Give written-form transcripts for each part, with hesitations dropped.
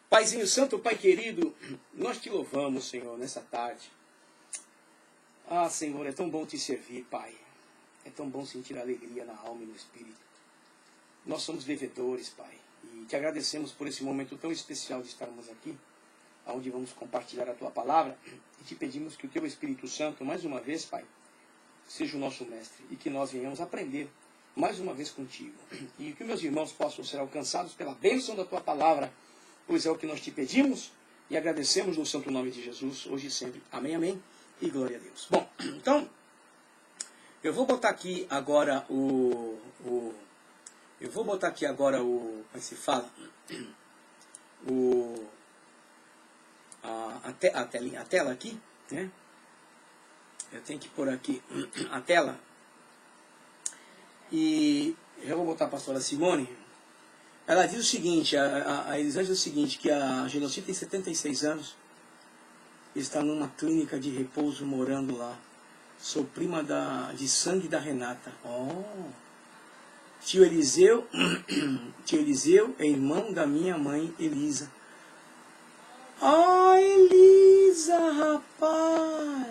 Paizinho Santo, Pai querido, nós te louvamos, Senhor, nessa tarde. Ah, Senhor, é tão bom te servir, Pai. É tão bom sentir alegria na alma e no espírito. Nós somos devedores, Pai, e te agradecemos por esse momento tão especial de estarmos aqui, onde vamos compartilhar a Tua palavra, e te pedimos que o Teu Espírito Santo, mais uma vez, Pai, seja o nosso mestre, e que nós venhamos aprender mais uma vez contigo, e que meus irmãos possam ser alcançados pela bênção da Tua palavra, pois é o que nós te pedimos, e agradecemos no santo nome de Jesus, hoje e sempre. Amém, amém, e glória a Deus. Bom, então, eu vou botar aqui agora como é que se fala? A tela aqui, né? Eu tenho que pôr aqui a tela. E já vou botar a pastora Simone. Ela diz o seguinte, a Elisângela diz o seguinte, que a Genoci tem 76 anos, está numa clínica de repouso morando lá. Sou prima de sangue da Renata. Oh. Tio Eliseu é irmão da minha mãe Elisa. Ah, Elisa, rapaz!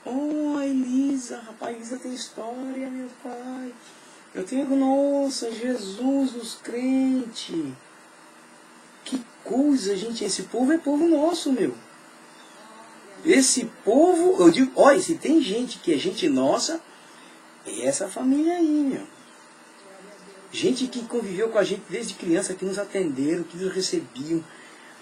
Oh, Elisa, rapaz, Elisa tem história, meu pai. Eu tenho, nossa, Jesus dos crentes. Que coisa, gente, esse povo é povo nosso, meu. Esse povo, eu digo, olha, se tem gente que é gente nossa, é essa família aí, meu. Gente que conviveu com a gente desde criança, que nos atenderam, que nos recebiam.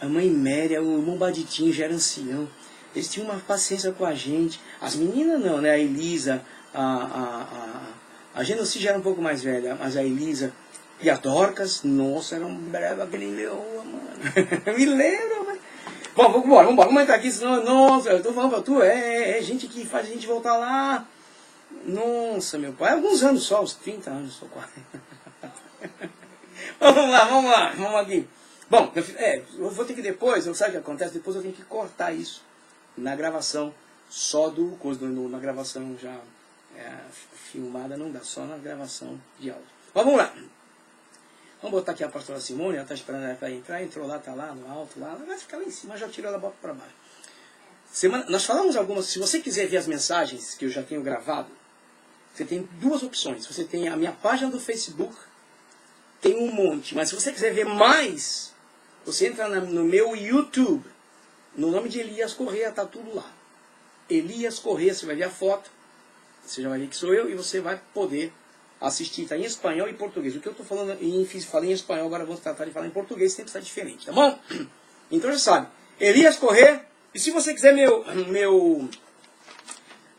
A mãe Méria, o irmão Baditinho já era ancião. Eles tinham uma paciência com a gente. As meninas não, né? A Elisa, a Genoci já era um pouco mais velha, mas a Elisa e a Dorcas, nossa, era um breve aquele leoa, mano. Me lembro, mano. Bom, vamos entrar aqui, senão, nossa, eu tô falando pra tu, é gente que faz a gente voltar lá. Nossa, meu pai, alguns anos só, uns 30 anos, só 40. vamos aqui. Bom, eu vou ter que depois, sabe o que acontece? Depois eu tenho que cortar isso na gravação, só na gravação já filmada não dá, só na gravação de áudio. Mas vamos lá. Vamos botar aqui a pastora Simone, ela está esperando ela para entrar, entrou lá, está lá no alto, lá, ela vai ficar lá em cima, já tirou ela, bota para baixo. Nós falamos algumas, se você quiser ver as mensagens que eu já tenho gravado, você tem duas opções. Você tem a minha página do Facebook, tem um monte, mas se você quiser ver mais, você entra no meu YouTube, no nome de Elias Corrêa, está tudo lá. Elias Corrêa, você vai ver a foto, você já vai ver que sou eu, e você vai poder assistir, está em espanhol e português. O que eu estou falando, falei em espanhol, agora vamos tratar de falar em português, sempre está diferente, tá bom? Então já sabe, Elias Corrêa, e se você quiser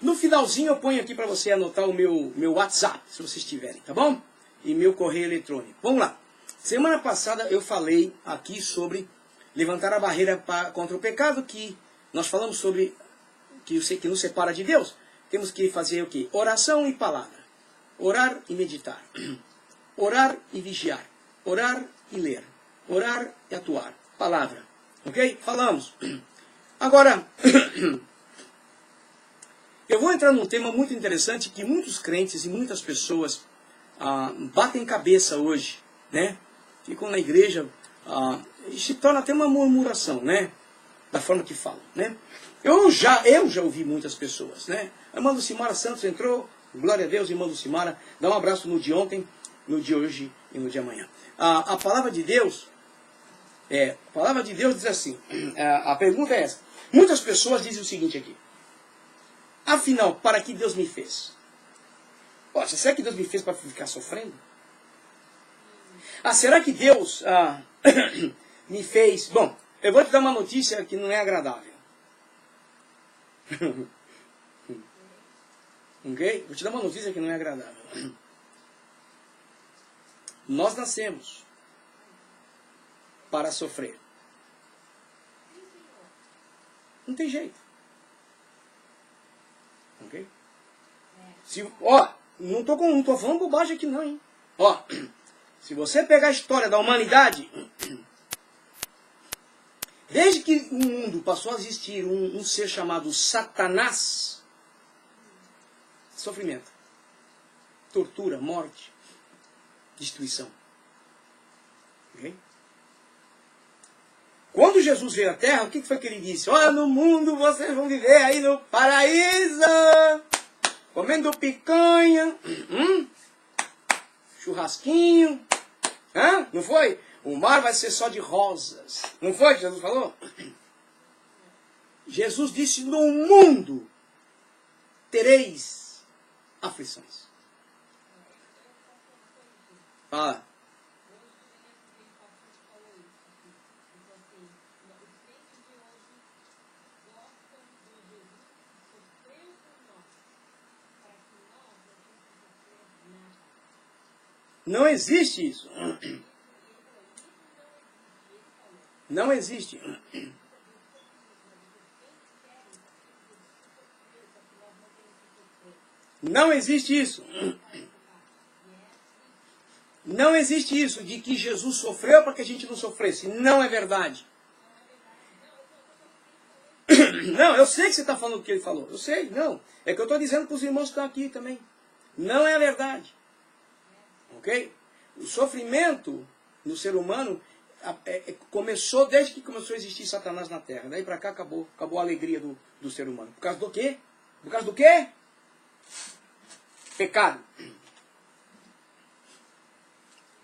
no finalzinho eu ponho aqui para você anotar o meu WhatsApp, se vocês tiverem, tá bom? E meu correio eletrônico. Vamos lá. Semana passada eu falei aqui sobre levantar a barreira contra o pecado, que nós falamos sobre que nos separa de Deus. Temos que fazer o quê? Oração e palavra. Orar e meditar. Orar e vigiar. Orar e ler. Orar e atuar. Palavra. Ok? Falamos. Agora, eu vou entrar num tema muito interessante que muitos crentes e muitas pessoas batem cabeça hoje, né? Ficam na igreja e se torna até uma murmuração, né? Da forma que falam, né? Eu já ouvi muitas pessoas, né? A irmã Lucimara Santos entrou, glória a Deus, irmã Lucimara, dá um abraço no de ontem, no de hoje e no de amanhã. A palavra de Deus diz assim, a pergunta é essa. Muitas pessoas dizem o seguinte aqui: afinal, para que Deus me fez? Poxa, será que Deus me fez para ficar sofrendo? Será que Deus me fez... Bom, eu vou te dar uma notícia que não é agradável. Ok? Vou te dar uma notícia que não é agradável. Nós nascemos para sofrer. Não tem jeito. Ok? Não tô falando bobagem aqui não, hein? Se você pegar a história da humanidade, desde que o mundo passou a existir um ser chamado Satanás, sofrimento, tortura, morte, destruição. Okay? Quando Jesus veio à Terra, o que foi que ele disse? Olha, no mundo vocês vão viver aí no paraíso, comendo picanha, churrasquinho, não foi? O mar vai ser só de rosas. Não foi que Jesus falou? Jesus disse, no mundo tereis aflições. Fala. Não existe isso. Não existe. Não existe isso. Não existe isso de que Jesus sofreu para que a gente não sofresse. Não é verdade. Não, eu sei que você está falando o que ele falou. Eu sei, não. É que eu estou dizendo para os irmãos que estão aqui também. Não é verdade. Ok? O sofrimento no ser humano começou desde que começou a existir Satanás na Terra. Daí para cá acabou a alegria do ser humano. Por causa do quê? Por causa do quê? Pecado.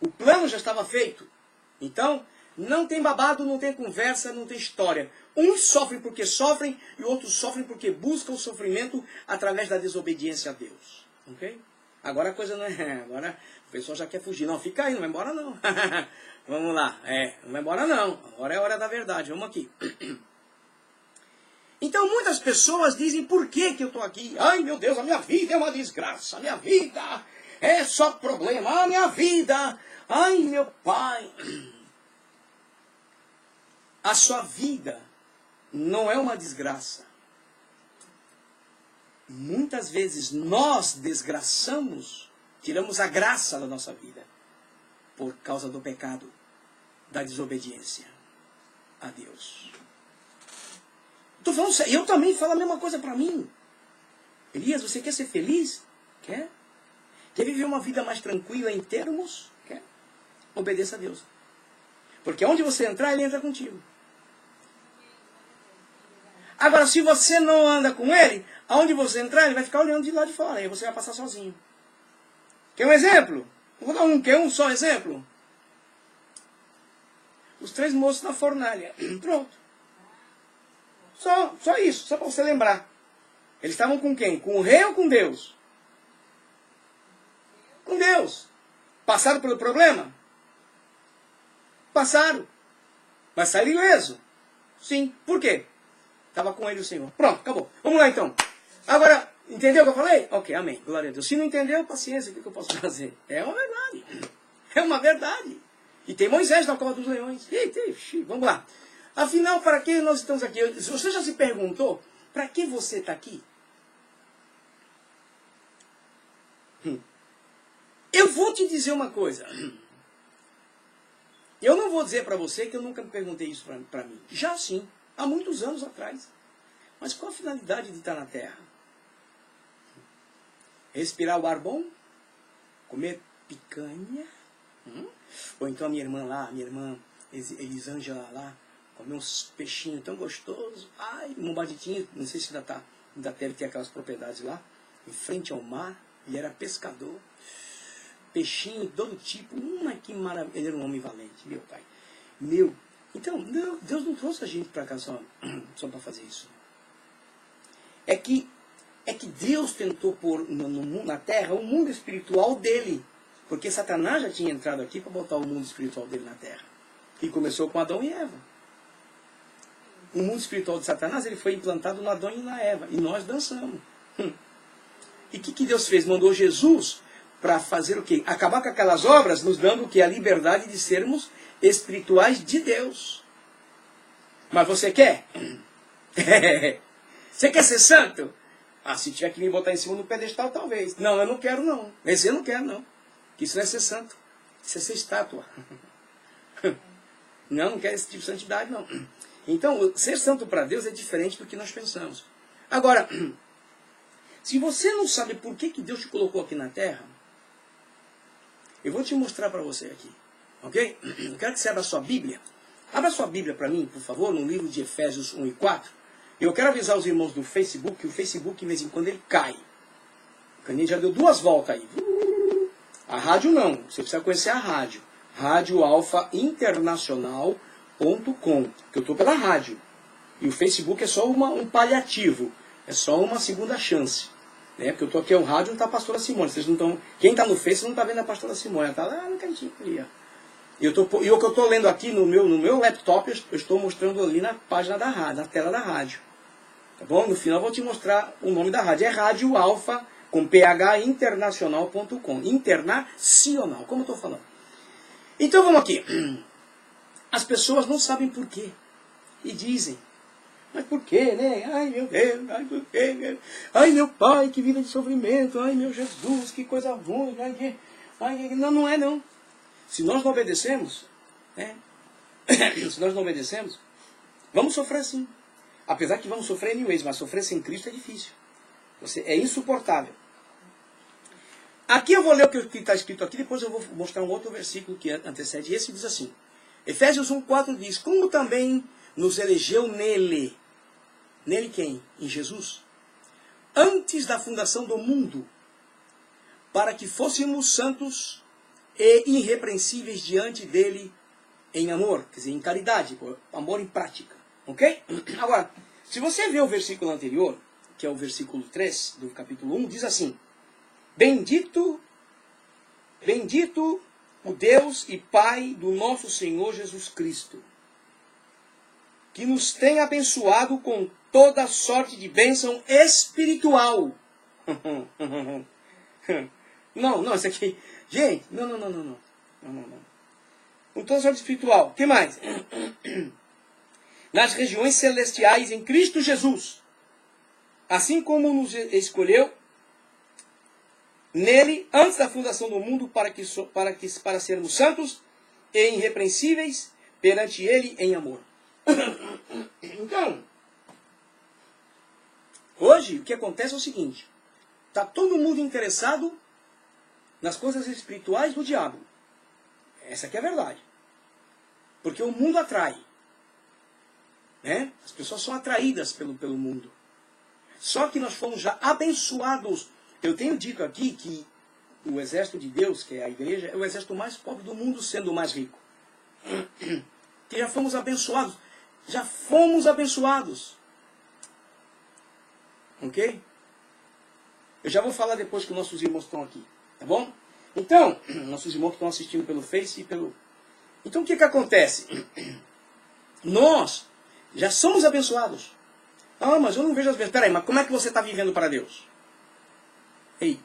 O plano já estava feito. Então, não tem babado, não tem conversa, não tem história. Uns sofrem porque sofrem e outros sofrem porque buscam o sofrimento através da desobediência a Deus. Ok? Agora a coisa não é... Agora o pessoal já quer fugir. Não, fica aí, não vai embora não. Vamos lá. Não vai embora não. Agora é a hora da verdade. Vamos aqui. Então muitas pessoas dizem, por que eu estou aqui? Ai meu Deus, a minha vida é uma desgraça. A minha vida é só problema. A minha vida... Ai meu pai... A sua vida não é uma desgraça. Muitas vezes nós desgraçamos, tiramos a graça da nossa vida por causa do pecado, da desobediência a Deus. Tô falando sério, eu também falo a mesma coisa para mim. Elias, você quer ser feliz? Quer? Quer viver uma vida mais tranquila em termos? Quer? Obedeça a Deus. Porque onde você entrar, Ele entra contigo. Agora, se você não anda com Ele, aonde você entrar, Ele vai ficar olhando de lá de fora. E você vai passar sozinho. Quer um exemplo? Vou dar quer um só exemplo? Os 3 moços na fornalha. Pronto. Só isso, só para você lembrar. Eles estavam com quem? Com o rei ou com Deus? Com Deus. Passaram pelo problema? Passaram. Mas saíram ileso? Sim. Por quê? Estava com ele o Senhor. Pronto, acabou. Vamos lá então. Agora, entendeu o que eu falei? Ok, amém. Glória a Deus. Se não entendeu, paciência, o que eu posso fazer? É uma verdade. É uma verdade. E tem Moisés na cova dos leões. Eita, vamos lá. Afinal, para que nós estamos aqui? Você já se perguntou, para que você está aqui? Eu vou te dizer uma coisa. Eu não vou dizer para você que eu nunca me perguntei isso para mim. Já sim. Há muitos anos atrás. Mas qual a finalidade de estar na Terra? Respirar o ar bom? Comer picanha? Ou então a minha irmã Elisângela lá, comer uns peixinhos tão gostosos. Ai, Mombaditinho, não sei se ainda deve ter aquelas propriedades lá, em frente ao mar. Ele era pescador. Peixinho de todo tipo. Que maravilha. Ele era um homem valente, meu pai. Então, Deus não trouxe a gente para cá só para fazer isso. É que Deus tentou pôr na terra o mundo espiritual dele. Porque Satanás já tinha entrado aqui para botar o mundo espiritual dele na terra. E começou com Adão e Eva. O mundo espiritual de Satanás ele foi implantado no Adão e na Eva. E nós dançamos. E o que Deus fez? Mandou Jesus para fazer o quê? Acabar com aquelas obras, nos dando o quê? A liberdade de sermos espirituais de Deus. Mas você quer? Você quer ser santo? Se tiver que me botar em cima do pedestal, talvez. Não, eu não quero não. Esse eu não quero não. Isso não é ser santo. Isso é ser estátua. Não quero esse tipo de santidade não. Então, ser santo para Deus é diferente do que nós pensamos. Agora, se você não sabe por que Deus te colocou aqui na terra, eu vou te mostrar para você aqui. Ok? Eu quero que você abra a sua Bíblia Abra sua Bíblia para mim, por favor, no livro de Efésios 1 e 4. Eu quero avisar os irmãos do Facebook que o Facebook, de vez em quando, ele cai. O Caninha já deu 2 voltas aí. A rádio não, você precisa conhecer a rádio. radioalfainternacional.com, que eu estou pela rádio. E o Facebook é só um paliativo, é só uma segunda chance. Né? Porque eu estou aqui, o rádio não está a pastora Simone. Vocês não estão, quem está no Facebook não está vendo a pastora Simone, ela está lá no cantinho ali. Ó. E o que eu estou lendo aqui no meu laptop, eu estou mostrando ali na página da rádio, na tela da rádio. Tá bom? No final eu vou te mostrar o nome da rádio. É Rádio Alfa, com phinternacional.com. Internacional, como eu estou falando. Então vamos aqui. As pessoas não sabem por quê. E dizem, mas por quê, né? Ai meu Deus, ai por quê? Ai meu Pai, que vida de sofrimento. Ai meu Jesus, que coisa ruim. Não, não é não. Se nós não obedecemos, né? Se nós não obedecemos, vamos sofrer sim. Apesar que vamos sofrer anyways, mas sofrer sem Cristo é difícil. É insuportável. Aqui eu vou ler o que está escrito aqui, depois eu vou mostrar um outro versículo que antecede esse, diz assim. Efésios 1,4 diz, como também nos elegeu nele. Nele quem? Em Jesus. Antes da fundação do mundo, para que fôssemos santos e irrepreensíveis diante dele em amor, quer dizer, em caridade, amor em prática. Ok? Agora, se você ver o versículo anterior, que é o versículo 3 do capítulo 1, diz assim, Bendito o Deus e Pai do nosso Senhor Jesus Cristo, que nos tem abençoado com toda sorte de bênção espiritual. Não, isso aqui... Gente, não. Com toda sorte espiritual. O que mais? Nas regiões celestiais em Cristo Jesus. Assim como nos escolheu nele, antes da fundação do mundo, para sermos santos e irrepreensíveis perante ele em amor. Então, hoje o que acontece é o seguinte. Está todo mundo interessado nas coisas espirituais do diabo. Essa aqui é a verdade. Porque o mundo atrai. Né? As pessoas são atraídas pelo mundo. Só que nós fomos já abençoados. Eu tenho dito aqui que o exército de Deus, que é a igreja, é o exército mais pobre do mundo, sendo o mais rico. Que já fomos abençoados. Já fomos abençoados. Ok? Eu já vou falar depois que nossos irmãos estão aqui. Tá bom? Então, nossos irmãos que estão assistindo pelo Face e pelo... Então o que acontece? Nós já somos abençoados. Ah, mas eu não vejo as bênçãos. Peraí, mas como é que você está vivendo para Deus? Ei.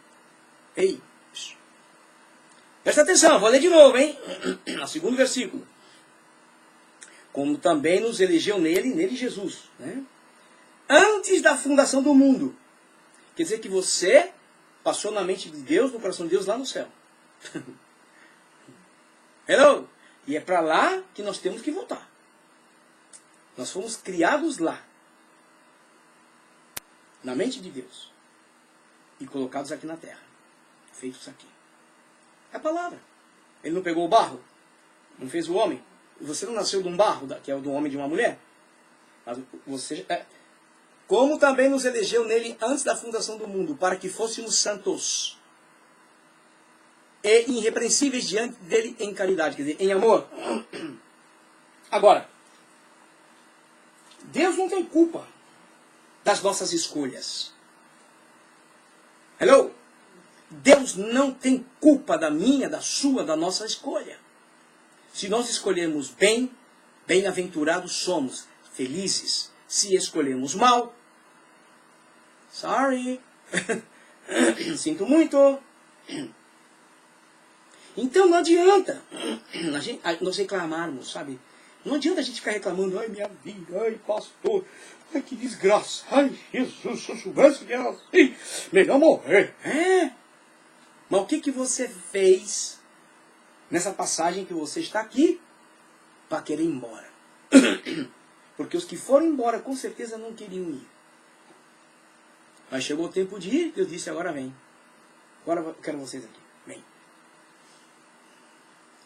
Presta atenção, vou ler de novo, hein? No segundo versículo. Como também nos elegeu nele Jesus. Né? Antes da fundação do mundo. Quer dizer que você passou na mente de Deus, no coração de Deus, lá no céu. Hello? E é para lá que nós temos que voltar. Nós fomos criados lá. Na mente de Deus. E colocados aqui na terra. Feitos aqui. É a palavra. Ele não pegou o barro? Não fez o homem? Você não nasceu de um barro, que é o do homem e de uma mulher? Mas você... Como também nos elegeu nele antes da fundação do mundo, para que fôssemos santos e irrepreensíveis diante dele em caridade, quer dizer, em amor. Agora, Deus não tem culpa das nossas escolhas. Hello? Deus não tem culpa da minha, da sua, da nossa escolha. Se nós escolhermos bem, bem-aventurados somos, felizes. Se escolhermos mal, sorry, sinto muito. Então não adianta nós reclamarmos, sabe? Não adianta a gente ficar reclamando, ai minha vida, ai pastor, ai que desgraça, ai Jesus, se eu soubesse que era assim, melhor morrer. Mas o que você fez nessa passagem que você está aqui para querer ir embora? Porque os que foram embora com certeza não queriam ir. Mas chegou o tempo de ir, eu disse, agora vem. Agora eu quero vocês aqui, vem.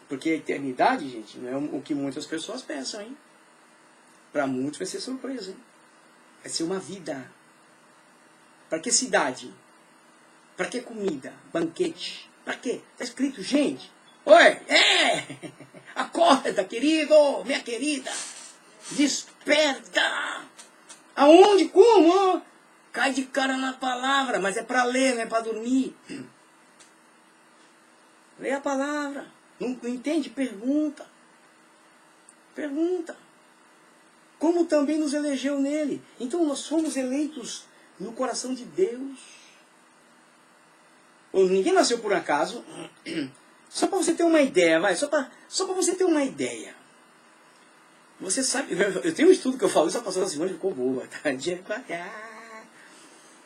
Porque a eternidade, gente, não é o que muitas pessoas pensam, hein? Para muitos vai ser surpresa, hein? Vai ser uma vida. Para que cidade? Para que comida? Banquete? Para quê? Está escrito, gente. Oi, acorda, querido, minha querida. Desperta. Aonde? Como? Cai de cara na palavra, mas é para ler, não é para dormir. Lê a palavra. Não entende? Pergunta. Pergunta. Como também nos elegeu nele. Então nós fomos eleitos no coração de Deus. Ninguém nasceu por acaso. Só para você ter uma ideia, vai. Só para você ter uma ideia. Você sabe, eu tenho um estudo que eu falo, isso a pastora Simone ficou boa, tá?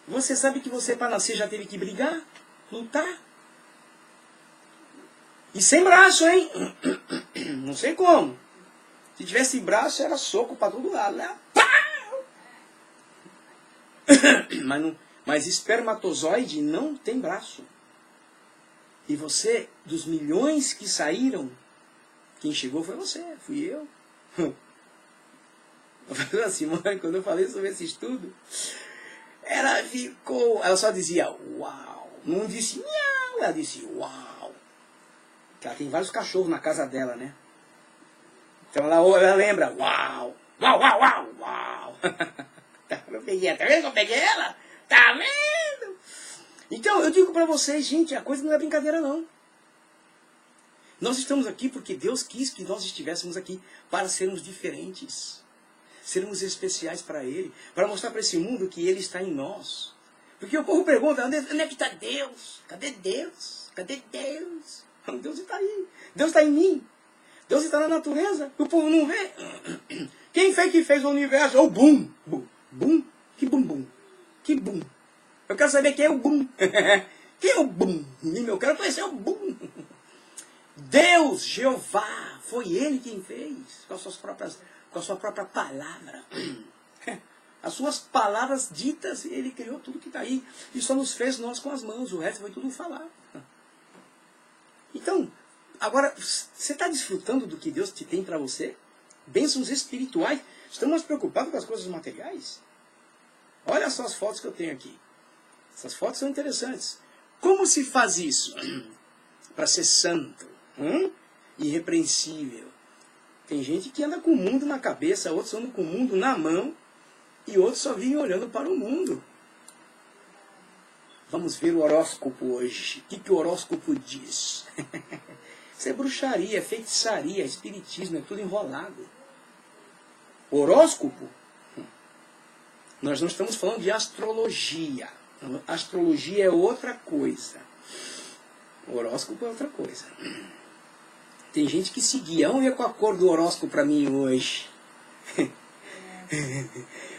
Você sabe que você para nascer já teve que brigar? Lutar? E sem braço, hein? Não sei como. Se tivesse braço, era soco para todo lado, né? Mas espermatozoide não tem braço. E você, dos milhões que saíram, quem chegou foi você, fui eu. A Simone, quando eu falei sobre esse estudo, ela só dizia uau. Não disse miau, ela disse uau. Porque ela tem vários cachorros na casa dela, né? Então ela lembra, uau, uau, uau, uau, uau. Eu peguei, tá vendo que eu peguei ela? Tá vendo? Então, eu digo para vocês, gente, a coisa não é brincadeira, não. Nós estamos aqui porque Deus quis que nós estivéssemos aqui para sermos diferentes. Sermos especiais para Ele. Para mostrar para esse mundo que Ele está em nós. Porque o povo pergunta, onde é que está Deus? Cadê Deus? Cadê Deus? Deus está aí. Deus está em mim. Deus está na natureza. O povo não vê. Quem foi que fez o universo? O bum. Bum? Que bum bum? Que bum? Eu quero saber quem é o bum. Quem é o bum? Eu quero conhecer o bum. Deus, Jeová, foi Ele quem fez. Com a sua própria palavra. As suas palavras ditas, Ele criou tudo que está aí. E só nos fez nós com as mãos. O resto foi tudo falar. Então, agora, você está desfrutando do que Deus te tem para você? Bênçãos espirituais. Estamos preocupados com as coisas materiais? Olha só as fotos que eu tenho aqui. Essas fotos são interessantes. Como se faz isso? Para ser santo, irrepreensível. Tem gente que anda com o mundo na cabeça, outros andam com o mundo na mão, e outros só vivem olhando para o mundo. Vamos ver o horóscopo hoje. O que o horóscopo diz? Isso é bruxaria, feitiçaria, espiritismo, é tudo enrolado. Horóscopo? Nós não estamos falando de astrologia. Astrologia é outra coisa. Horóscopo é outra coisa. Tem gente que se guia. Vamos ver qual a cor do horóscopo para mim hoje.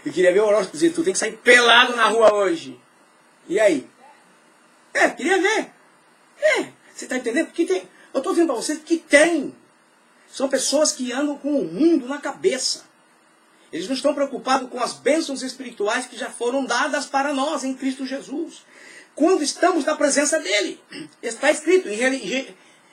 Eu queria ver o horóscopo dizer, tu tem que sair pelado na rua hoje. E aí? Queria ver. Você está entendendo? Porque tem. Eu estou dizendo para vocês que tem. São pessoas que andam com o mundo na cabeça. Eles não estão preocupados com as bênçãos espirituais que já foram dadas para nós em Cristo Jesus. Quando estamos na presença dele. Está escrito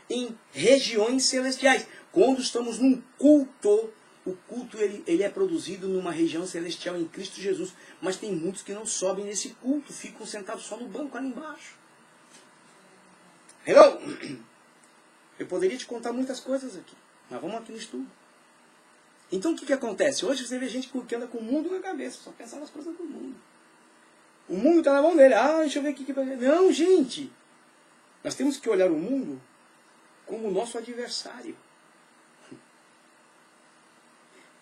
em regiões celestiais. Quando estamos num culto, o culto ele é produzido numa região celestial em Cristo Jesus. Mas tem muitos que não sobem nesse culto, ficam sentados só no banco ali embaixo. Hello? Eu poderia te contar muitas coisas aqui, mas vamos aqui no estudo. Então o que acontece? Hoje você vê gente que anda com o mundo na cabeça, só pensando nas coisas do mundo. O mundo está na mão dele. Deixa eu ver o que vai. Não, gente! Nós temos que olhar o mundo como o nosso adversário.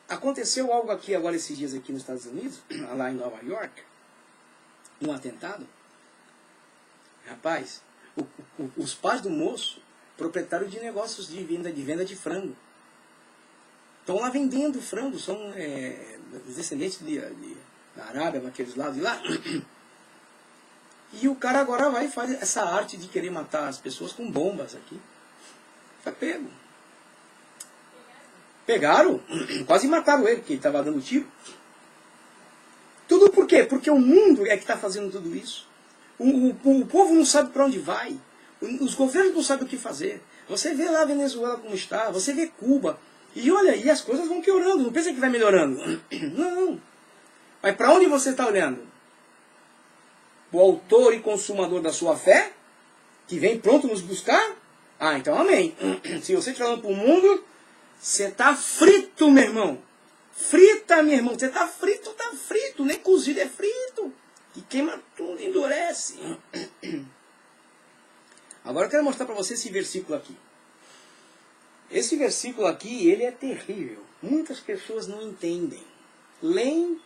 Aconteceu algo aqui agora esses dias aqui nos Estados Unidos, lá em Nova York, um atentado. Rapaz, os pais do moço, proprietário de negócios de venda de frango, estão lá vendendo frango, são descendentes da Arábia, daqueles lados de lá. E o cara agora vai e faz essa arte de querer matar as pessoas com bombas aqui. Foi pego. Pegaram, quase mataram ele, porque ele estava dando tiro. Tudo por quê? Porque o mundo é que está fazendo tudo isso. O povo não sabe para onde vai. Os governos não sabem o que fazer. Você vê lá a Venezuela como está, você vê Cuba. E olha aí, as coisas vão piorando. Não pensa que vai melhorando. Não. Mas para onde você está olhando? O autor e consumador da sua fé, que vem pronto nos buscar? Ah, então amém. Se você estiver olhando para o mundo, você está frito, meu irmão. Frita, meu irmão. Você está frito, nem cozido, é frito. Que queima tudo, endurece. Agora eu quero mostrar para você esse versículo aqui. Esse versículo aqui, ele é terrível. Muitas pessoas não entendem. Leem,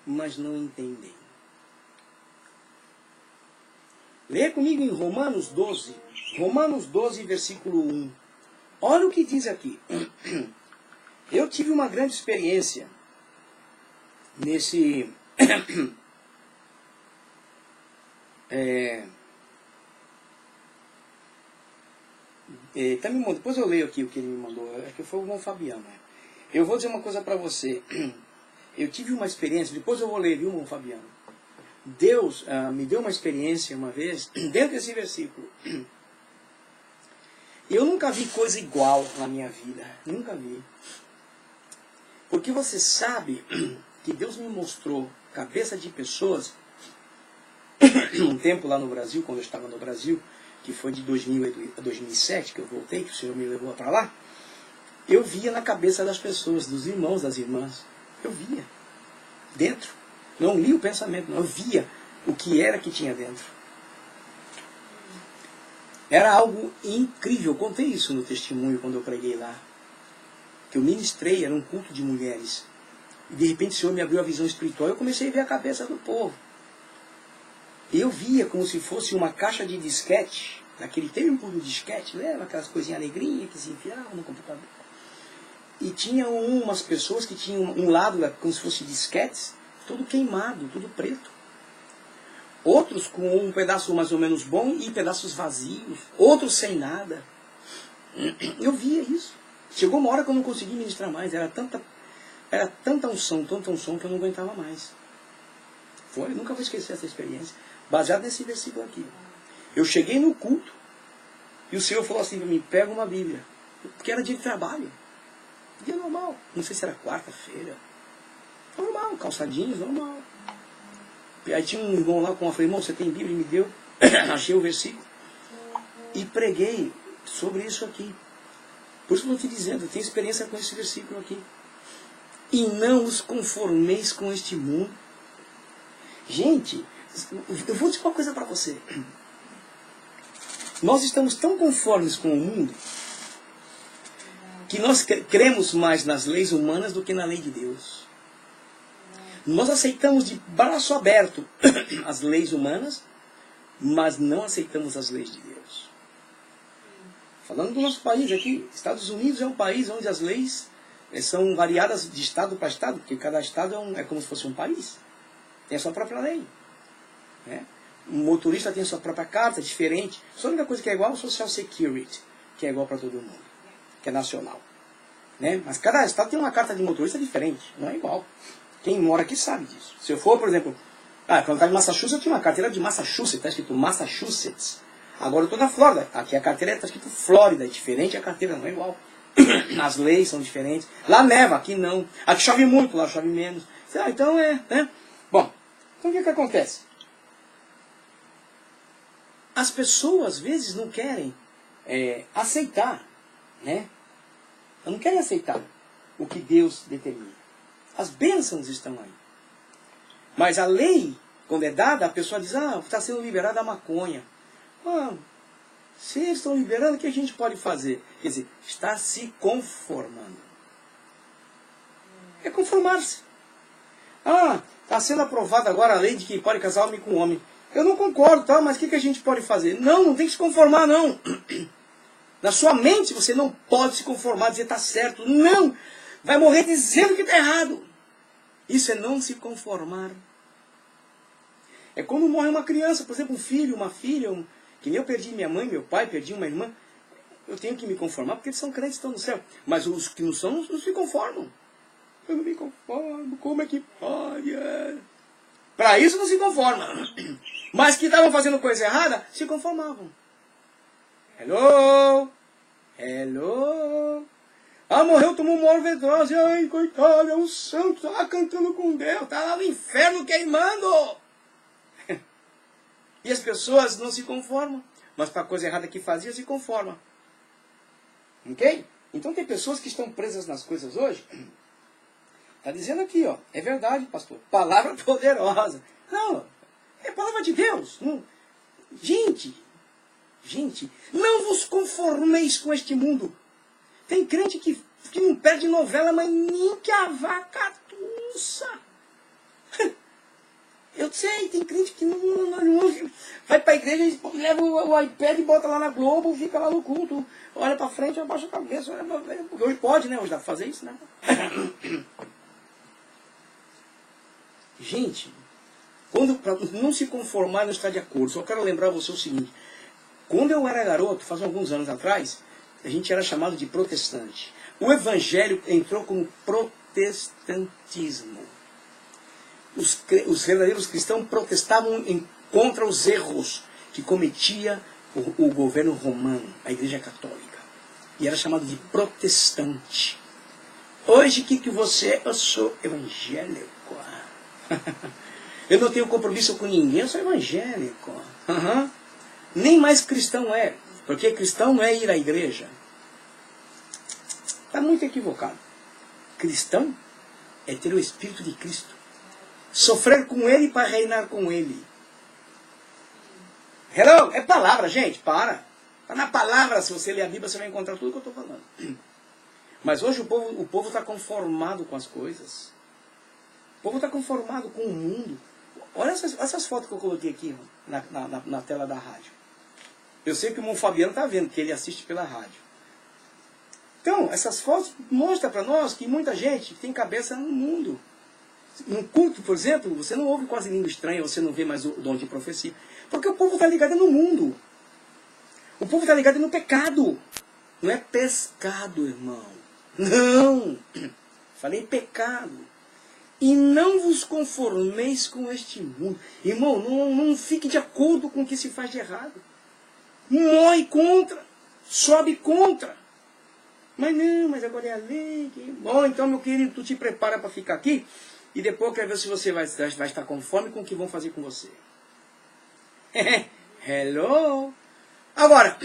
mas não entendem. Leia comigo em Romanos 12. Romanos 12, versículo 1. Olha o que diz aqui. Eu tive uma grande experiência nesse... depois eu leio aqui o que ele me mandou. É que foi o irmão Fabiano. Né? Eu vou dizer uma coisa para você. Eu tive uma experiência, depois eu vou ler, viu, irmão Fabiano? Deus me deu uma experiência uma vez, dentro desse versículo. Eu nunca vi coisa igual na minha vida. Nunca vi. Porque você sabe que Deus me mostrou cabeça de pessoas, um tempo lá no Brasil, quando eu estava no Brasil, que foi de 2000 a 2007, que eu voltei, que o Senhor me levou para lá, eu via na cabeça das pessoas, dos irmãos, das irmãs. Eu via. Dentro. Não li o pensamento, não. Eu via o que era que tinha dentro. Era algo incrível. Eu contei isso no testemunho quando eu preguei lá. Que eu ministrei, era um culto de mulheres. E de repente o Senhor me abriu a visão espiritual. Eu comecei a ver a cabeça do povo. Eu via como se fosse uma caixa de disquete. Naquele tempo do disquete, lembra? Aquelas coisinhas negrinhas que se enfiavam no computador. E tinha umas pessoas que tinham um lado como se fosse disquetes, tudo queimado, tudo preto. Outros com um pedaço mais ou menos bom e pedaços vazios. Outros sem nada. Eu via isso. Chegou uma hora que eu não consegui ministrar mais. Era tanta unção que eu não aguentava mais. Eu nunca vou esquecer essa experiência. Baseado nesse versículo aqui. Eu cheguei no culto e o Senhor falou assim para mim, pega uma Bíblia. Porque era dia de trabalho. Dia normal. Não sei se era quarta-feira. Normal, calçadinhos, normal. Aí tinha um irmão lá com uma, falei, irmão, você tem Bíblia? Ele me deu. Achei o versículo. E preguei sobre isso aqui. Por isso que eu estou te dizendo, eu tenho experiência com esse versículo aqui. E não os conformeis com este mundo. Gente, eu vou dizer uma coisa para você. Nós estamos tão conformes com o mundo que nós cremos mais nas leis humanas do que na lei de Deus. Nós aceitamos de braço aberto as leis humanas, mas não aceitamos as leis de Deus. Falando do nosso país aqui, Estados Unidos é um país onde as leis são variadas de estado para estado, porque cada estado é como se fosse um país. Tem a sua própria lei. Né? Um motorista tem a sua própria carta, diferente. Só a única coisa que é igual é o Social Security, que é igual para todo mundo, que é nacional. Né? Mas cada estado tem uma carta de motorista diferente, não é igual. Quem mora aqui sabe disso. Se eu for, por exemplo, quando eu estava em Massachusetts, eu tinha uma carteira de Massachusetts, está escrito Massachusetts. Agora eu estou na Flórida, aqui a carteira está escrito Flórida, é diferente a carteira, não é igual. As leis são diferentes. Lá neva, aqui não. Aqui chove muito, lá chove menos. Então né? Bom, então o que acontece? As pessoas, às vezes, não querem aceitar, né? Não querem aceitar o que Deus determina. As bênçãos estão aí. Mas a lei, quando é dada, a pessoa diz, está sendo liberada a maconha. Se eles estão liberando, o que a gente pode fazer? Quer dizer, está se conformando. É conformar-se. Está sendo aprovada agora a lei de que pode casar homem com homem. Eu não concordo, tá? Mas o que a gente pode fazer? Não tem que se conformar, não. Na sua mente você não pode se conformar, dizer está certo. Não! Vai morrer dizendo que está errado. Isso é não se conformar. É como morre uma criança, por exemplo, um filho, uma filha, que nem eu perdi minha mãe, meu pai, perdi uma irmã. Eu tenho que me conformar porque eles são crentes, estão no céu. Mas os que não são, não se conformam. Eu não me conformo, como é que pode? Para isso não se conforma. Mas que estavam fazendo coisa errada, se conformavam. Hello? Hello? Ah, morreu, tomou uma overdose. Ai, coitado, é um santo. Tá lá cantando com Deus. Tá lá no inferno queimando. E as pessoas não se conformam. Mas para a coisa errada que fazia, se conforma. Ok? Então tem pessoas que estão presas nas coisas hoje. Está dizendo aqui, ó. É verdade, pastor. Palavra poderosa. Não, é palavra de Deus. Não. Gente, não vos conformeis com este mundo. Tem crente que não perde novela, mas nem que a vaca tussa. Eu sei, tem crente que não vai para a igreja, leva o iPad e bota lá na Globo, fica lá no culto, olha para frente, abaixa a cabeça. Hoje pode, né? Hoje dá para fazer isso, né? Gente, para não se conformar, não estar de acordo, só quero lembrar você o seguinte. Quando eu era garoto, faz alguns anos atrás, a gente era chamado de protestante. O evangelho entrou como protestantismo. Os verdadeiros cristãos protestavam contra os erros que cometia o governo romano, a igreja católica. E era chamado de protestante. Hoje, o que você é? Eu sou evangélico. Eu não tenho compromisso com ninguém, eu sou evangélico. Nem mais cristão é. Porque cristão não é ir à igreja. Está muito equivocado. Cristão é ter o Espírito de Cristo. Sofrer com Ele para reinar com Ele. Hello? É palavra, gente. Para. Está na palavra. Se você ler a Bíblia, você vai encontrar tudo que eu estou falando. Mas hoje o povo está conformado com as coisas. O povo está conformado com o mundo. Olha essas fotos que eu coloquei aqui na tela da rádio. Eu sei que o irmão Fabiano está vendo, que ele assiste pela rádio. Então, essas fotos mostram para nós que muita gente tem cabeça no mundo. No culto, por exemplo, você não ouve quase língua estranha, você não vê mais o dom de profecia. Porque o povo está ligado no mundo. O povo está ligado no pecado. Não é pescado, irmão. Não. Falei pecado. E não vos conformeis com este mundo. Irmão, não fique de acordo com o que se faz de errado. Morre contra. Sobe contra. Mas não, mas agora é a lei. Bom, então, meu querido, tu te prepara para ficar aqui. E depois quer ver se você vai estar conforme com o que vão fazer com você. Hello? Agora,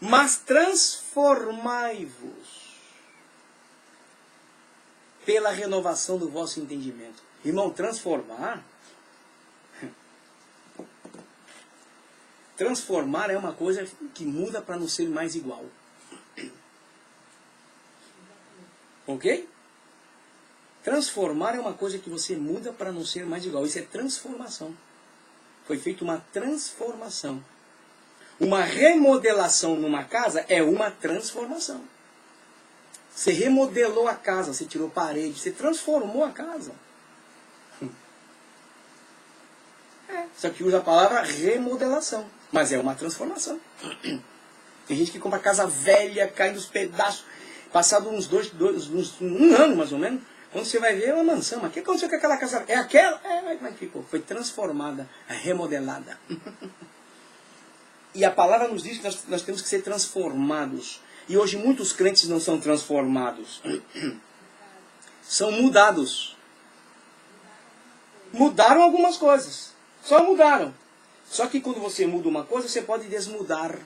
mas transformai-vos pela renovação do vosso entendimento. Irmão, transformar é uma coisa que muda para não ser mais igual. Ok? Transformar é uma coisa que você muda para não ser mais igual. Isso é transformação. Foi feita uma transformação. Uma remodelação numa casa é uma transformação. Você remodelou a casa, você tirou parede, você transformou a casa. Só que usa a palavra remodelação. Mas é uma transformação. Tem gente que compra casa velha, cai nos pedaços. Passado um ano mais ou menos, quando você vai ver é uma mansão. Mas o que aconteceu com aquela casa? É aquela? Mas ficou. Foi transformada, remodelada. E a palavra nos diz que nós temos que ser transformados. E hoje muitos crentes não são transformados. São mudados. Mudaram algumas coisas. Só mudaram. Só que quando você muda uma coisa, você pode desmudar.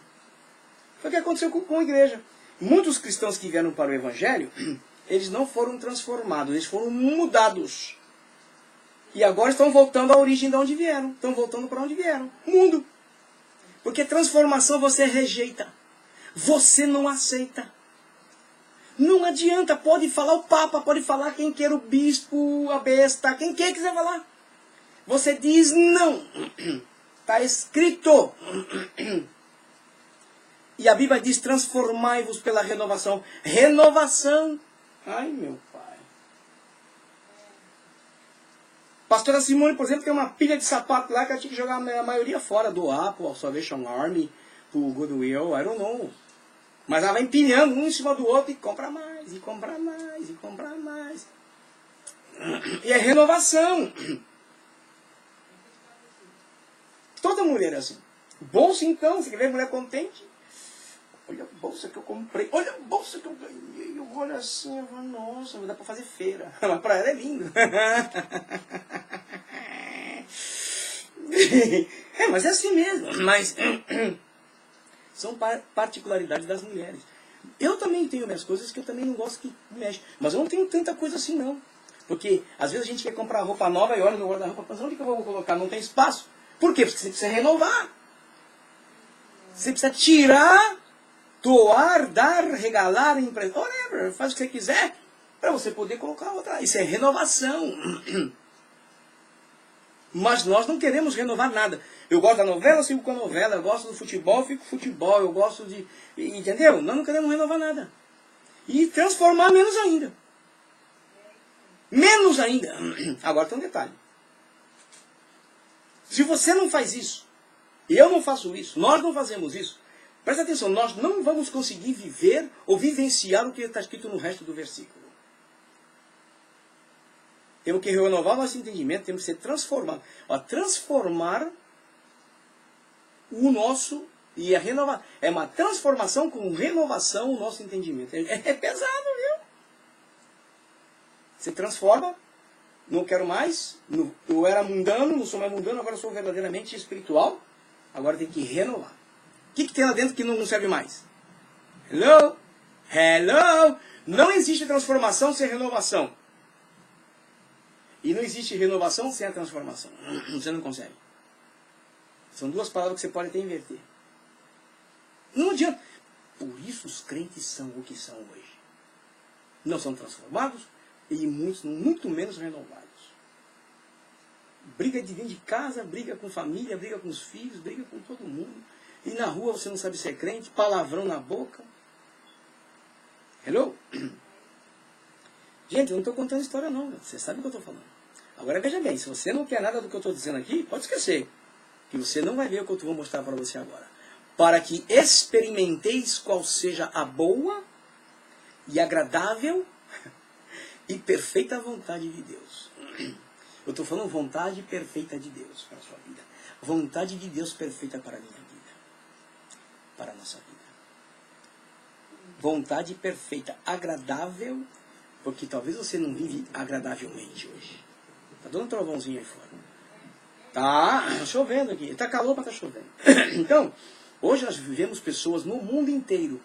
Foi o que aconteceu com a igreja. Muitos cristãos que vieram para o Evangelho, eles não foram transformados, eles foram mudados. E agora estão voltando à origem de onde vieram. Estão voltando para onde vieram. Mundo. Porque transformação você rejeita. Você não aceita. Não adianta. Pode falar o Papa, pode falar quem quer, o bispo, a besta, quem quer quiser falar. Você diz não. Está escrito. E a Bíblia diz, transformai-vos pela renovação. Renovação. Ai, meu pai. Pastora Simone, por exemplo, tem uma pilha de sapato lá que ela tinha que jogar a maioria fora. Doar pro Salvation Army, pro Goodwill, I don't know. Mas ela vai empilhando um em cima do outro e compra mais, e compra mais, e compra mais. E é renovação. Toda mulher é assim. Bolsa então, você quer ver mulher contente? olha a bolsa que eu comprei, olha a bolsa que eu ganhei. Eu olho assim, eu falo, nossa, dá para fazer feira. Mas para ela é lindo. Mas é assim mesmo. Mas são particularidades das mulheres. Eu também tenho minhas coisas que eu também não gosto que mexe. Mas eu não tenho tanta coisa assim, não. Porque às vezes a gente quer comprar roupa nova e olha no guarda-roupa, mas onde que eu vou colocar? Não tem espaço. Por quê? Porque você precisa renovar. Você precisa tirar, doar, dar, regalar, emprestar, whatever, faz o que você quiser, para você poder colocar outra. Isso é renovação. Mas nós não queremos renovar nada. Eu gosto da novela, eu sigo com a novela. Eu gosto do futebol, eu fico com futebol. Eu gosto de... Entendeu? Nós não queremos renovar nada. E transformar menos ainda. Menos ainda. Agora tem um detalhe. Se você não faz isso, eu não faço isso, nós não fazemos isso, presta atenção, nós não vamos conseguir viver ou vivenciar o que está escrito no resto do versículo. Temos que renovar nosso entendimento, temos que ser transformados. Transformar o nosso... E a renovar. É uma transformação com renovação o nosso entendimento. É pesado, viu? Você transforma, não quero mais, eu era mundano, não sou mais mundano, agora sou verdadeiramente espiritual. Agora tem que renovar. O que tem lá dentro que não serve mais? Hello? Hello? Não existe transformação sem renovação. E não existe renovação sem a transformação. Você não consegue. São duas palavras que você pode até inverter. Não adianta. Por isso os crentes são o que são hoje. Não são transformados e muito menos renovados. Briga de dentro de casa, briga com família, briga com os filhos, briga com todo mundo. E na rua você não sabe se é crente, palavrão na boca. Hello? Gente, eu não estou contando história não. Você sabe o que eu estou falando. Agora veja bem, se você não quer nada do que eu estou dizendo aqui, pode esquecer. Que você não vai ver o que eu vou mostrar para você agora. Para que experimenteis qual seja a boa e agradável e perfeita vontade de Deus. Eu estou falando vontade perfeita de Deus para a sua vida. Vontade de Deus perfeita para a minha vida. Para a nossa vida. Vontade perfeita, agradável, porque talvez você não vive agradavelmente hoje. Está dando um trovãozinho aí fora. Tá chovendo aqui. Está calor, mas está chovendo. Então, hoje nós vivemos pessoas no mundo inteiro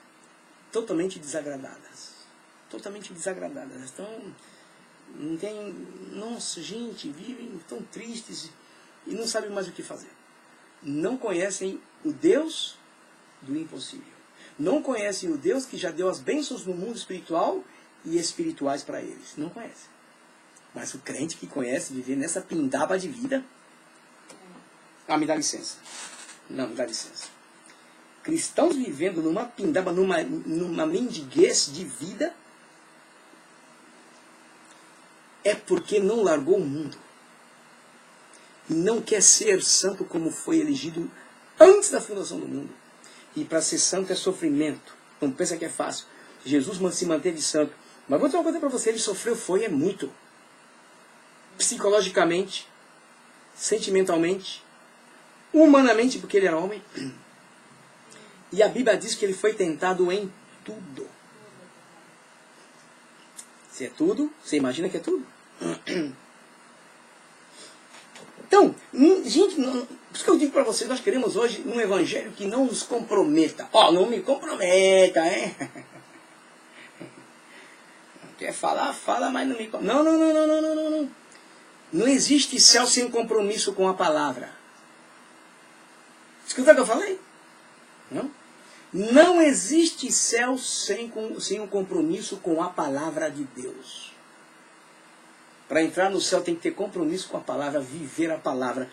totalmente desagradadas. Totalmente desagradadas. Então, não tem... Nossa, gente, vivem tão tristes e não sabem mais o que fazer. Não conhecem o Deus do impossível. Não conhecem o Deus que já deu as bênçãos no mundo espiritual e espirituais para eles. Não conhecem. Mas o crente que conhece viver nessa pindaba de vida... me dá licença. Não, me dá licença. Cristãos vivendo numa pindaba, numa mendiguez de vida, é porque não largou o mundo. E não quer ser santo como foi elegido antes da fundação do mundo. E para ser santo é sofrimento. Não pensa que é fácil. Jesus se manteve santo. Mas vou dizer uma coisa para você, ele sofreu é muito. Psicologicamente, sentimentalmente, humanamente, porque ele era homem. E a Bíblia diz que ele foi tentado em tudo. Se é tudo, você imagina que é tudo? Então, gente, por isso que eu digo para vocês, nós queremos hoje um evangelho que não nos comprometa. Não me comprometa, hein? Quer falar, fala, mas não me comprometa. Não. Não existe céu sem compromisso com a palavra. Escuta o que eu falei? Não existe céu sem um compromisso com a palavra de Deus. Para entrar no céu tem que ter compromisso com a palavra, viver a palavra.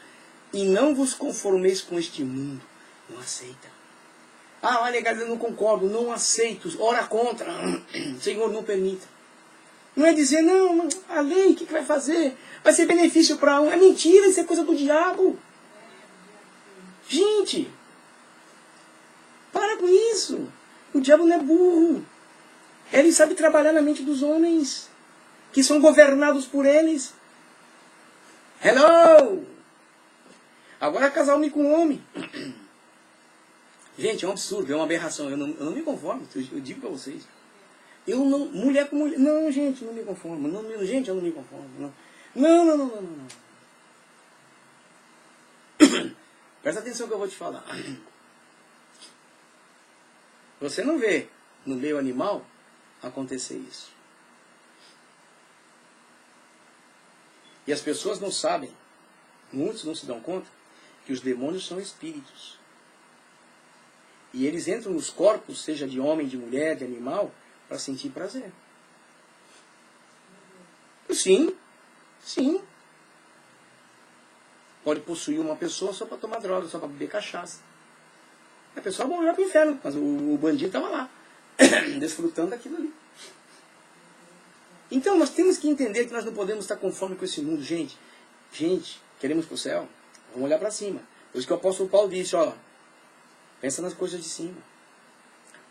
E não vos conformeis com este mundo. Não aceita. Olha, galera, eu não concordo, não aceito. Ora contra. Senhor, não permita. Não é dizer, não, a lei, o que vai fazer? Vai ser benefício para um. É mentira, isso é coisa do diabo. Gente, para com isso. O diabo não é burro. Ele sabe trabalhar na mente dos homens, que são governados por eles. Hello! Agora casar homem com homem. Gente, é um absurdo, é uma aberração. Eu não me conformo, eu digo para vocês. Eu não, mulher com mulher, não, gente, não me conformo. Não, gente, eu não me conformo. Não. Presta atenção que eu vou te falar. Você não vê no meio animal acontecer isso. E as pessoas não sabem, muitos não se dão conta, que os demônios são espíritos. E eles entram nos corpos, seja de homem, de mulher, de animal, para sentir prazer. Sim. Pode possuir uma pessoa só para tomar droga, só para beber cachaça. A pessoa vai para o inferno, mas o bandido estava lá, desfrutando daquilo ali. Então nós temos que entender que nós não podemos estar conforme com esse mundo. Gente, queremos para o céu? Vamos olhar para cima. Por isso que o apóstolo Paulo disse, ó, pensa nas coisas de cima.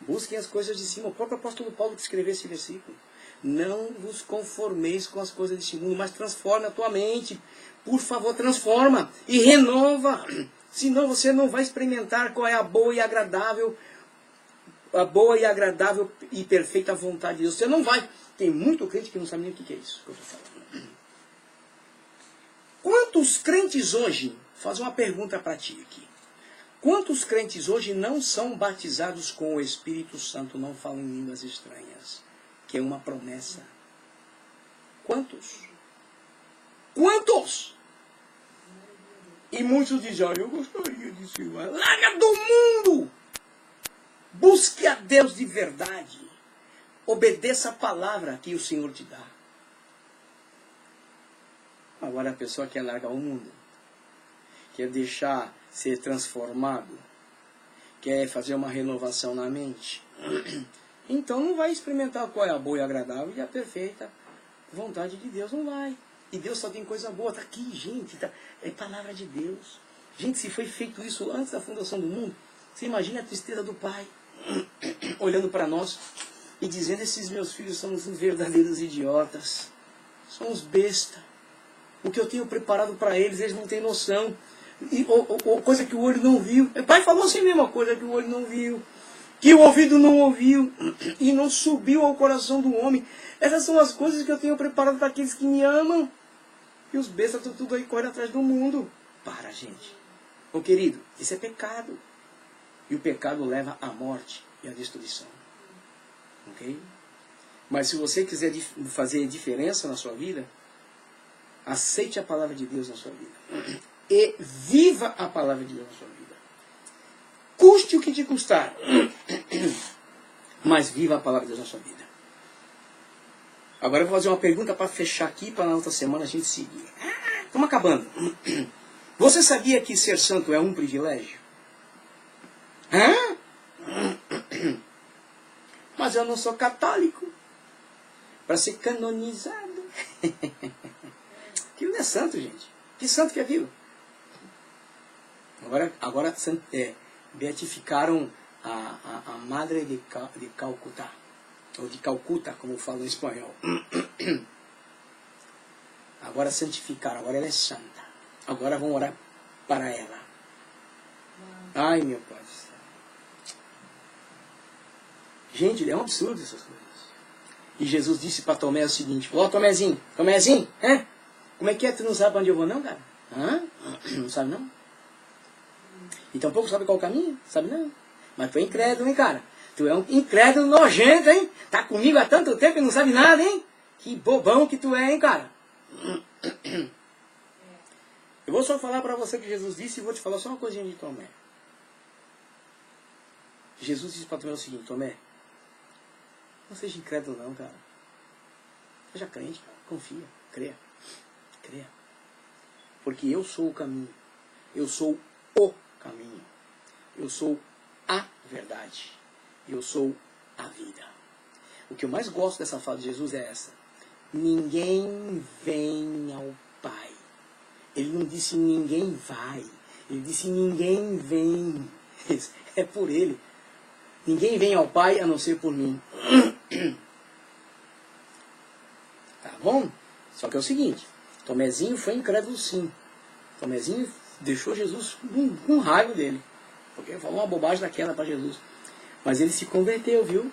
Busquem as coisas de cima. O próprio apóstolo Paulo que escreveu esse versículo. Não vos conformeis com as coisas deste mundo, mas transforma a tua mente. Por favor, transforma e renova. Senão você não vai experimentar qual é a boa e agradável e perfeita vontade de Deus. Você não vai. Tem muito crente que não sabe nem o que é isso que eu estou falando. Quantos crentes hoje, faz uma pergunta para ti aqui. Quantos crentes hoje não são batizados com o Espírito Santo, não falam em línguas estranhas? Que é uma promessa. Quantos? Quantos? E muitos dizem, eu gostaria de ser mais. Larga do mundo! Busque a Deus de verdade. Obedeça a palavra que o Senhor te dá. Agora a pessoa quer largar o mundo. Quer deixar ser transformado. Quer fazer uma renovação na mente. Então não vai experimentar qual é a boa e agradável e a perfeita vontade de Deus. Não vai. E Deus só tem coisa boa. Está aqui, gente. É palavra de Deus. Gente, se foi feito isso antes da fundação do mundo, você imagina a tristeza do Pai olhando para nós e dizendo, esses meus filhos são uns verdadeiros idiotas. São uns bestas. O que eu tenho preparado para eles, eles não têm noção. Ou coisa que o olho não viu. O Pai falou assim mesmo, coisa que o olho não viu, que o ouvido não ouviu e não subiu ao coração do homem. Essas são as coisas que eu tenho preparado para aqueles que me amam. E os bestas estão tudo aí correndo atrás do mundo. Para, gente. Ô querido, isso é pecado. E o pecado leva à morte e à destruição. Ok? Mas se você quiser fazer diferença na sua vida, aceite a palavra de Deus na sua vida. E viva a palavra de Deus na sua vida. Custe o que te custar. Mas viva a palavra de Deus na sua vida. Agora eu vou fazer uma pergunta para fechar aqui, para na outra semana a gente seguir. Estamos acabando. Você sabia que ser santo é um privilégio? Mas eu não sou católico. Para ser canonizado. Aquilo não é santo, gente. Que santo que é aquilo? Agora beatificaram a Madre de Calcutá. Ou de Calcuta, como falam em espanhol. Agora santificaram, agora ela é santa. Agora vão orar para ela. Ai, meu Pai do céu. Gente, é um absurdo essas coisas. E Jesus disse para Tomé o seguinte, ó, Tomézinho, como é que é? Tu não sabe para onde eu vou não, cara? Não sabe não? E tampouco sabe qual o caminho? Sabe não? Mas tu é incrédulo, hein, cara? Tu é um incrédulo nojento, hein? Tá comigo há tanto tempo e não sabe nada, hein? Que bobão que tu é, hein, cara? Eu vou só falar para você que Jesus disse e vou te falar só uma coisinha de Tomé. Jesus disse para Tomé o seguinte, Tomé, não seja incrédulo não, cara. Seja crente, cara. Confia, creia. Porque eu sou o caminho. Eu sou o caminho. Eu sou a verdade. Eu sou a vida. O que eu mais gosto dessa fala de Jesus é essa. Ninguém vem ao Pai. Ele não disse ninguém vai. Ele disse ninguém vem. É por ele. Ninguém vem ao Pai a não ser por mim. Tá bom? Só que é o seguinte. Tomézinho foi incrédulo sim. Tomézinho deixou Jesus com raiva dele. porque ele falou uma bobagem daquela para Jesus. Mas ele se converteu, viu?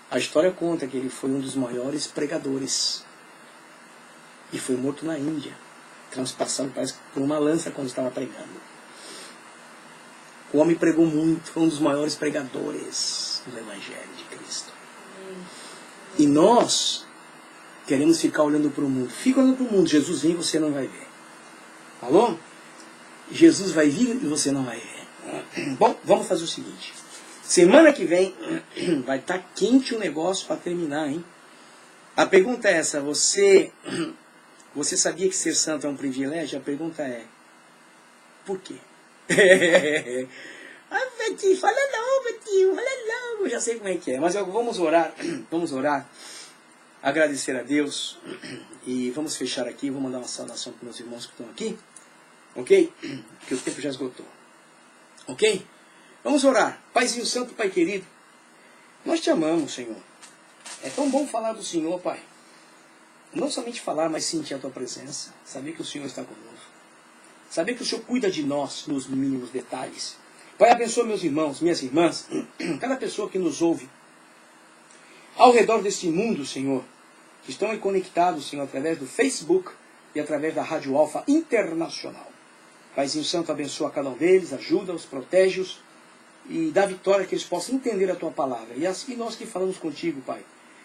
A história conta que ele foi um dos maiores pregadores. E foi morto na Índia, transpassado, parece, por uma lança quando estava pregando. O homem pregou muito, foi um dos maiores pregadores do Evangelho de Cristo. E nós queremos ficar olhando para o mundo. Fica olhando para o mundo, Jesus vem e você não vai ver. Falou? Jesus vai vir e você não vai ver. Bom, vamos fazer o seguinte. Semana que vem vai estar quente o negócio para terminar, hein? A pergunta é essa, você sabia que ser santo é um privilégio? A pergunta é, por quê? Ah, Betinho, fala não, Betinho, fala não, eu já sei como é que é. Mas vamos orar, agradecer a Deus e vamos fechar aqui, vou mandar uma saudação para meus irmãos que estão aqui, ok? Porque o tempo já esgotou, ok? Vamos orar. Paizinho Santo, Pai querido, nós te amamos, Senhor. É tão bom falar do Senhor, Pai. Não somente falar, mas sentir a Tua presença. Saber que o Senhor está conosco. Saber que o Senhor cuida de nós nos mínimos detalhes. Pai, abençoa meus irmãos, minhas irmãs, cada pessoa que nos ouve ao redor deste mundo, Senhor, que estão aí conectados, Senhor, através do Facebook e através da Rádio Alfa Internacional. Paizinho Santo, abençoa cada um deles, ajuda-os, protege-os e dá vitória que eles possam entender a Tua palavra. E assim nós que falamos contigo, Pai,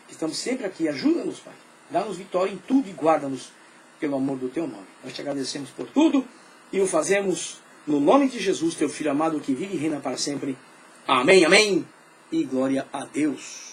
que estamos sempre aqui, ajuda-nos, Pai. Dá-nos vitória em tudo e guarda-nos pelo amor do Teu nome. Nós te agradecemos por tudo e o fazemos no nome de Jesus, Teu Filho amado, que vive e reina para sempre. Amém, amém. E glória a Deus.